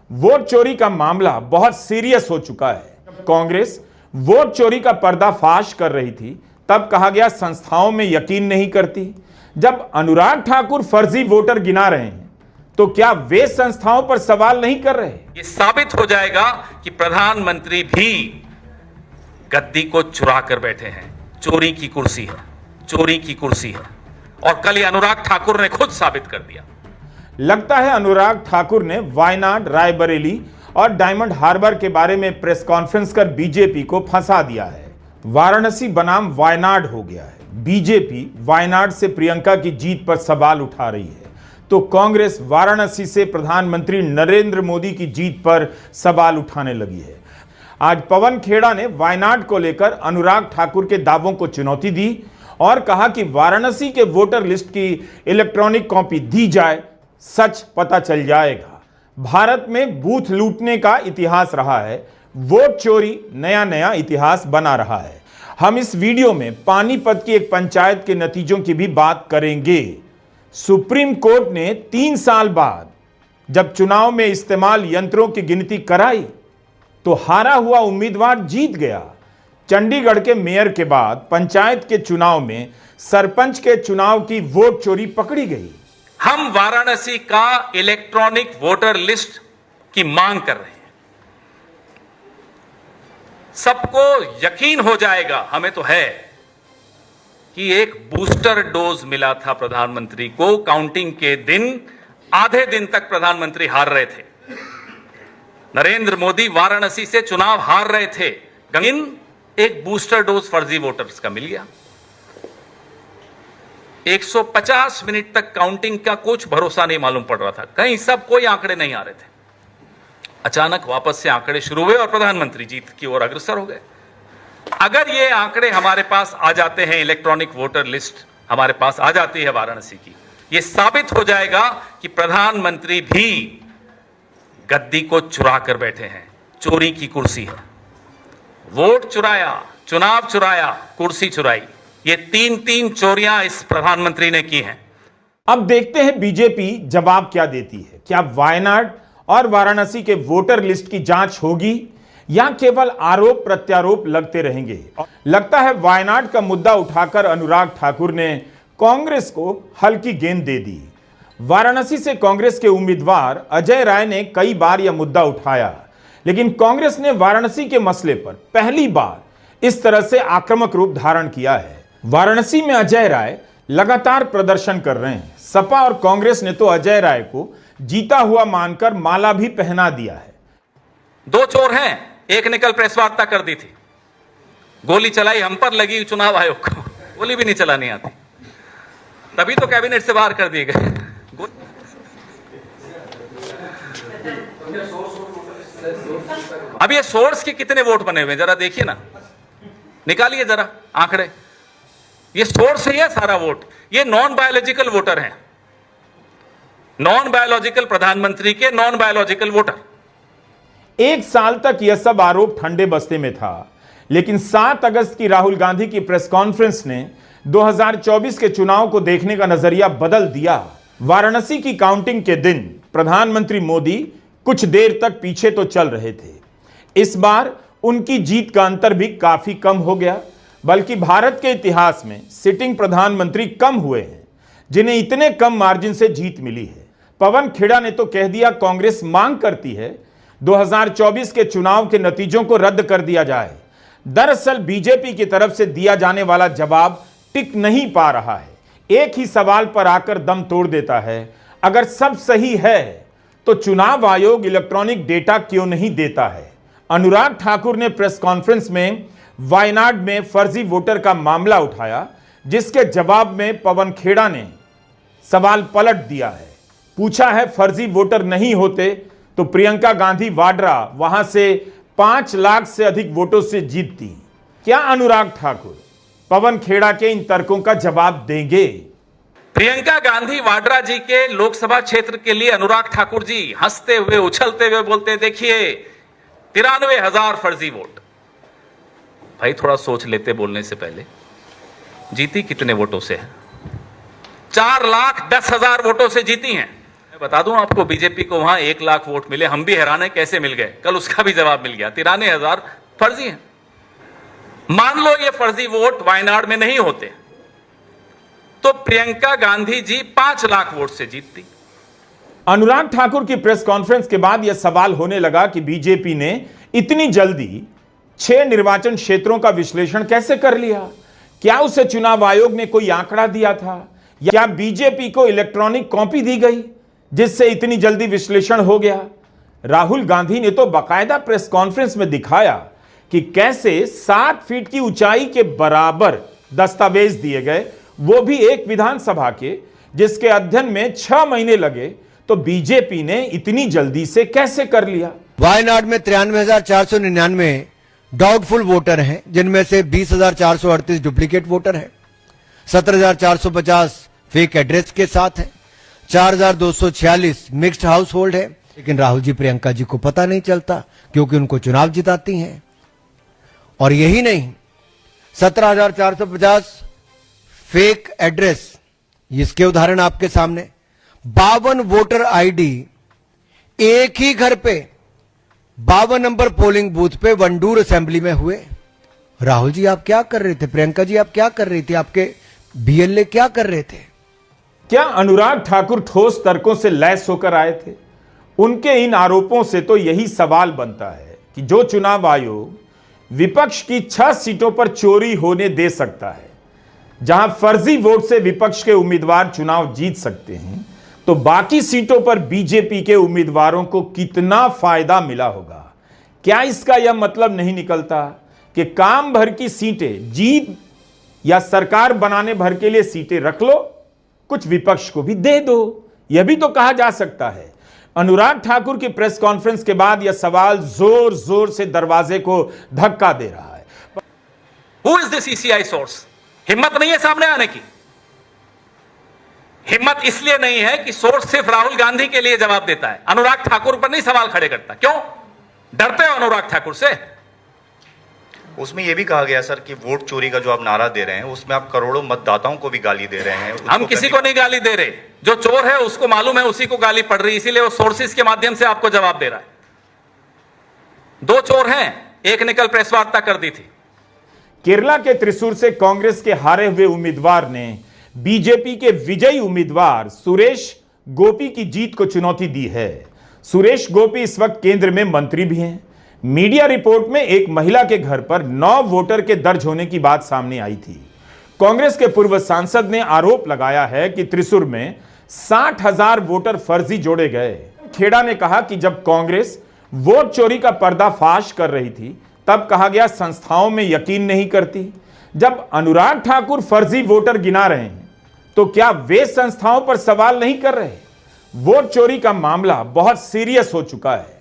Vote चोरी का मामला बहुत सीरियस हो चुका है। कांग्रेस वोट चोरी का पर्दाफाश कर रही थी, तब कहा गया संस्थाओं में यकीन नहीं करती। जब अनुराग ठाकुर फर्जी वोटर गिना रहे हैं, तो क्या वे संस्थाओं पर सवाल नहीं कर रहे? ये साबित हो जाएगा कि प्रधानमंत्री भी गद्दी को चुरा कर बैठे हैं। चोरी की कुर्सी है, चोरी की कुर्सी है। और कल ये अनुराग ठाकुर ने खुद साबित कर दिया। लगता है अनुराग ठाकुर ने वायनाड, रायबरेली और डायमंड हार्बर के बारे में प्रेस कॉन्फ्रेंस कर बीजेपी को फंसा दिया है। वाराणसी बनाम वायनाड हो गया है। बीजेपी वायनाड से प्रियंका की जीत पर सवाल उठा रही है, तो कांग्रेस वाराणसी से प्रधानमंत्री नरेंद्र मोदी की जीत पर सवाल उठाने लगी है। आज पवन खेड़ा ने वायनाड को लेकर अनुराग ठाकुर के दावों को चुनौती दी और कहा कि वाराणसी के वोटर लिस्ट की इलेक्ट्रॉनिक कॉपी दी जाए, सच पता चल जाएगा। भारत में बूथ लूटने का इतिहास रहा है, वोट चोरी नया नया इतिहास बना रहा है। हम इस वीडियो में पानीपत की एक पंचायत के नतीजों की भी बात करेंगे। सुप्रीम कोर्ट ने 3 साल बाद जब चुनाव में इस्तेमाल यंत्रों की गिनती कराई, तो हारा हुआ उम्मीदवार जीत गया। चंडीगढ़ के मेयर के बाद पंचायत के चुनाव में सरपंच के चुनाव की वोट चोरी पकड़ी गई। हम वाराणसी का इलेक्ट्रॉनिक वोटर लिस्ट की मांग कर रहे हैं। सबको यकीन हो जाएगा, हमें तो है, कि एक बूस्टर डोज मिला था प्रधानमंत्री को। काउंटिंग के दिन आधे दिन तक प्रधानमंत्री हार रहे थे। नरेंद्र मोदी वाराणसी से चुनाव हार रहे थे, लेकिन एक बूस्टर डोज फर्जी वोटर्स का मिल गया। 150 मिनट तक काउंटिंग का कुछ भरोसा नहीं मालूम पड़ रहा था, कहीं सब कोई आंकड़े नहीं आ रहे थे। अचानक वापस से आंकड़े शुरू हुए और प्रधानमंत्री जीत की ओर अग्रसर हो गए। अगर ये आंकड़े हमारे पास आ जाते हैं, इलेक्ट्रॉनिक वोटर लिस्ट हमारे पास आ जाती है वाराणसी की, ये साबित हो जाएगा कि प्रधानमंत्री भी गद्दी को चुरा कर बैठे हैं। चोरी की कुर्सी है। वोट चुराया, चुनाव चुराया, कुर्सी चुराई, ये 3 चोरियां इस प्रधानमंत्री ने की हैं। अब देखते हैं बीजेपी जवाब क्या देती है। क्या वायनाड और वाराणसी के वोटर लिस्ट की जांच होगी या केवल आरोप प्रत्यारोप लगते रहेंगे? लगता है वायनाड का मुद्दा उठाकर अनुराग ठाकुर ने कांग्रेस को हल्की गेंद दे दी। वाराणसी से कांग्रेस के उम्मीदवार अजय राय ने कई बार यह मुद्दा उठाया, लेकिन कांग्रेस ने वाराणसी के मसले पर पहली बार इस तरह से आक्रामक रूप धारण किया है। वाराणसी में अजय राय लगातार प्रदर्शन कर रहे हैं। सपा और कांग्रेस ने तो अजय राय को जीता हुआ मानकर माला भी पहना दिया है। 2 चोर हैं, एक ने कल प्रेस वार्ता कर दी थी, गोली चलाई हम पर लगी चुनाव आयोग को, गोली भी नहीं चलानी आती, तभी तो कैबिनेट से बाहर कर दिए गए। अब ये सोर्स के कितने वोट बने हुए जरा देखिए ना, निकालिए जरा आंकड़े। ये सोर्स है सारा वोट, ये नॉन बायोलॉजिकल वोटर हैं, नॉन बायोलॉजिकल प्रधानमंत्री के नॉन बायोलॉजिकल वोटर। 1 साल तक यह सब आरोप ठंडे बस्ते में था, लेकिन 7 अगस्त की राहुल गांधी की प्रेस कॉन्फ्रेंस ने 2024 के चुनाव को देखने का नजरिया बदल दिया। वाराणसी की काउंटिंग के दिन प्रधानमंत्री मोदी कुछ देर तक पीछे तो चल रहे थे। इस बार उनकी जीत का अंतर भी काफी कम हो गया, बल्कि भारत के इतिहास में सिटिंग प्रधानमंत्री कम हुए हैं जिन्हें इतने कम मार्जिन से जीत मिली है। पवन खेड़ा ने तो कह दिया कांग्रेस मांग करती है 2024 के चुनाव के नतीजों को रद्द कर दिया जाए। दरअसल बीजेपी की तरफ से दिया जाने वाला जवाब टिक नहीं पा रहा है, एक ही सवाल पर आकर दम तोड़ देता है। अगर सब सही है तो चुनाव आयोग इलेक्ट्रॉनिक डेटा क्यों नहीं देता है? अनुराग ठाकुर ने प्रेस कॉन्फ्रेंस में वायनाड में फर्जी वोटर का मामला उठाया, जिसके जवाब में पवन खेड़ा ने सवाल पलट दिया है। पूछा है फर्जी वोटर नहीं होते तो प्रियंका गांधी वाड्रा वहां से 5 लाख से अधिक वोटों से जीतती। क्या अनुराग ठाकुर पवन खेड़ा के इन तर्कों का जवाब देंगे? प्रियंका गांधी वाड्रा जी के लोकसभा क्षेत्र के लिए अनुराग ठाकुर जी हंसते हुए उछलते हुए बोलते, देखिए 93,000 फर्जी वोट। भाई थोड़ा सोच लेते बोलने से पहले, जीती कितने वोटों से है? 4,10,000 वोटों से जीती हैं। मैं बता दूं आपको, बीजेपी को वहां 1 लाख वोट मिले, हम भी हैरान है कैसे मिल गए। कल उसका भी जवाब मिल गया, 93,000 फर्जी हैं। मान लो ये फर्जी वोट वायनाड में नहीं होते तो प्रियंका गांधी जी 5 लाख वोट से जीतती। अनुराग ठाकुर की प्रेस कॉन्फ्रेंस के बाद यह सवाल होने लगा कि बीजेपी ने इतनी जल्दी 6 निर्वाचन क्षेत्रों का विश्लेषण कैसे कर लिया। क्या उसे चुनाव आयोग ने कोई आंकड़ा दिया था, या बीजेपी को इलेक्ट्रॉनिक कॉपी दी गई जिससे इतनी जल्दी विश्लेषण हो गया। राहुल गांधी ने तो बाकायदा प्रेस कॉन्फ्रेंस में दिखाया कि कैसे 7 फीट की ऊंचाई के बराबर दस्तावेज दिए गए, वो भी एक विधानसभा के, जिसके अध्ययन में 6 महीने लगे। तो बीजेपी ने इतनी जल्दी से कैसे कर लिया। वायनाड में 93,499 डाउटफुल वोटर हैं, जिनमें से 20,438 डुप्लीकेट वोटर हैं, 17,450 फेक एड्रेस के साथ हैं, 4,246 मिक्स्ड हाउस होल्ड है। लेकिन राहुल जी प्रियंका जी को पता नहीं चलता क्योंकि उनको चुनाव जिताती हैं। और यही नहीं, 17,450 फेक एड्रेस, इसके उदाहरण आपके सामने। 52 वोटर आईडी एक ही घर पे 52 नंबर पोलिंग बूथ पे वंडूर असेंबली में हुए। राहुल जी आप क्या कर रहे थे, प्रियंका जी आप क्या कर रही थी, आपके बीएलए क्या कर रहे थे? क्या अनुराग ठाकुर ठोस तर्कों से लैस होकर आए थे? उनके इन आरोपों से तो यही सवाल बनता है कि जो चुनाव आयोग विपक्ष की 6 सीटों पर चोरी होने दे सकता है, जहां फर्जी वोट से विपक्ष के उम्मीदवार चुनाव जीत सकते हैं, तो बाकी सीटों पर बीजेपी के उम्मीदवारों को कितना फायदा मिला होगा। क्या इसका यह मतलब नहीं निकलता कि काम भर की सीटें जीत या सरकार बनाने भर के लिए सीटें रख लो, कुछ विपक्ष को भी दे दो? यह भी तो कहा जा सकता है। अनुराग ठाकुर की प्रेस कॉन्फ्रेंस के बाद यह सवाल जोर जोर से दरवाजे को धक्का दे रहा है। Who is this ECI source? हिम्मत नहीं है सामने आने की। हिम्मत इसलिए नहीं है कि सोर्स सिर्फ राहुल गांधी के लिए जवाब देता है, अनुराग ठाकुर पर नहीं सवाल खड़े करता। क्यों डरते हो अनुराग ठाकुर से? उसमें यह भी कहा गया सर कि वोट चोरी का जो आप नारा दे रहे हैं उसमें आप करोड़ों मतदाताओं को भी गाली दे रहे हैं। हम किसी को नहीं गाली दे रहे, जो चोर है उसको मालूम है उसी को गाली पड़ रही, इसीलिए वो सोर्सेस के माध्यम से आपको जवाब दे रहा है। 2 चोर हैं, एक ने कल प्रेस वार्ता कर दी थी। केरला के त्रिशूर से कांग्रेस के हारे हुए उम्मीदवार ने बीजेपी के विजयी उम्मीदवार सुरेश गोपी की जीत को चुनौती दी है। सुरेश गोपी इस वक्त केंद्र में मंत्री भी हैं। मीडिया रिपोर्ट में एक महिला के घर पर 9 वोटर के दर्ज होने की बात सामने आई थी। कांग्रेस के पूर्व सांसद ने आरोप लगाया है कि त्रिशूर में 60,000 वोटर फर्जी जोड़े गए। खेड़ा ने कहा कि जब कांग्रेस वोट चोरी का पर्दाफाश कर रही थी तब कहा गया संस्थाओं में यकीन नहीं करती। जब अनुराग ठाकुर फर्जी वोटर गिना रहे हैं तो क्या वे संस्थाओं पर सवाल नहीं कर रहे? वोट चोरी का मामला बहुत सीरियस हो चुका है।